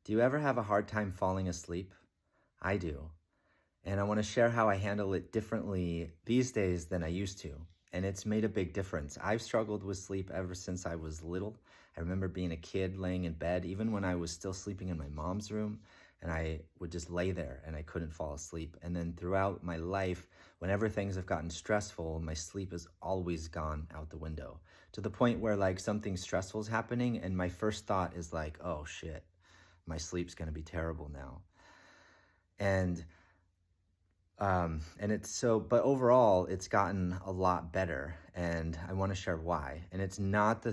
Do you ever have a hard time falling asleep? I do. And I want to share how I handle it differently these days than I used to. And it's made a big difference. I've struggled with sleep ever since I was little. I remember being a kid laying in bed, even when I was still sleeping in my mom's room, and I would just lay there and I couldn't fall asleep. And then throughout my life, whenever things have gotten stressful, my sleep has always gone out the window to the point where like something stressful is happening and my first thought is like, oh shit, my sleep's going to be terrible now. And and it's so, but overall, it's gotten a lot better, and I want to share why. And it's not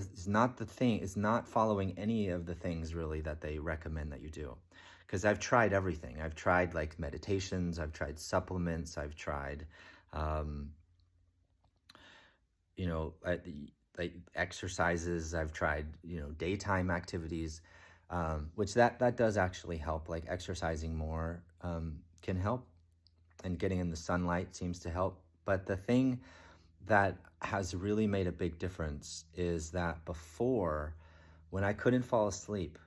following any of the things really that they recommend that you do, because I've tried everything. I've tried like meditations, I've tried supplements, I've tried, um, you know, like exercises. I've tried, daytime activities, which that does actually help. Like exercising more can help, and getting in the sunlight seems to help. But the thing that has really made a big difference is that before, when I couldn't fall asleep,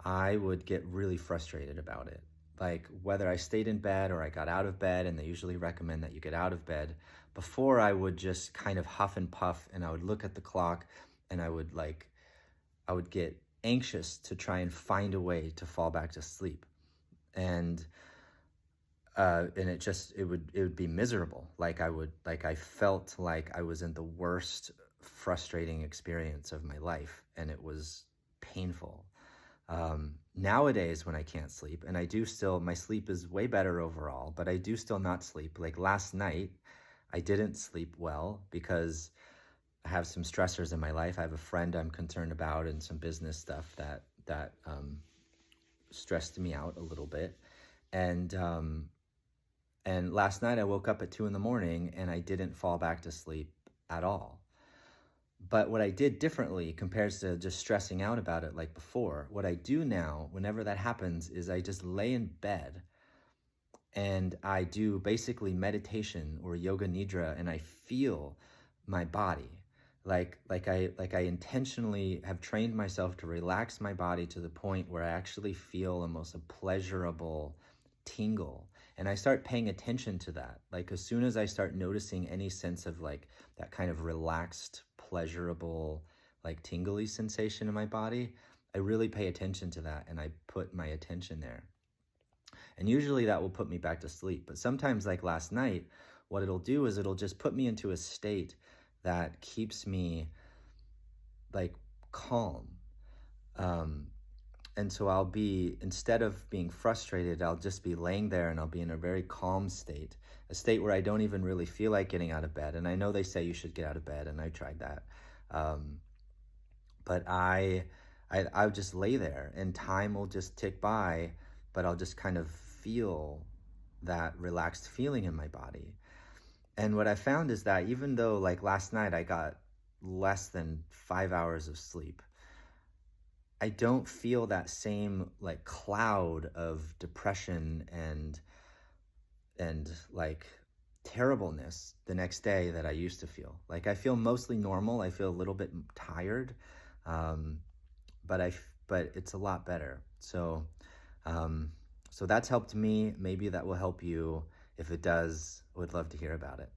I would get really frustrated about it. Like whether I stayed in bed or I got out of bed, and they usually recommend that you get out of bed. Before, I would just kind of huff and puff, and I would look at the clock, and I would get anxious to try and find a way to fall back to sleep. And and it would be miserable. Like I felt like I was in the worst frustrating experience of my life, and it was painful. Nowadays, when I can't sleep, and my sleep is way better overall, but I do still not sleep. Like last night, I didn't sleep well because I have some stressors in my life. I have a friend I'm concerned about, and some business stuff that stressed me out a little bit. And um, and last night I woke up at 2 in the morning and I didn't fall back to sleep at all. But what I did differently compared to just stressing out about it like before, what I do now, whenever that happens, is I just lay in bed and I do basically meditation or yoga nidra, and I feel my body. Like I intentionally have trained myself to relax my body to the point where I actually feel almost a pleasurable tingle. And I start paying attention to that. Like as soon as I start noticing any sense of like that kind of relaxed, pleasurable, like tingly sensation in my body, I really pay attention to that and I put my attention there. And usually that will put me back to sleep. But sometimes, like last night, what it'll do is it'll just put me into a state that keeps me like calm. Um, and so instead of being frustrated, I'll just be laying there and I'll be in a very calm state, a state where I don't even really feel like getting out of bed. And I know they say you should get out of bed, and I tried that. Um, but I'll just lay there and time will just tick by, but I'll just kind of feel that relaxed feeling in my body. And what I found is that even though like last night I got less than 5 hours of sleep, I don't feel that same like cloud of depression and like terribleness the next day that I used to feel. Like I feel mostly normal. I feel a little bit tired, um, but it's a lot better. Um, so that's helped me. Maybe that will help you. If it does, I would love to hear about it.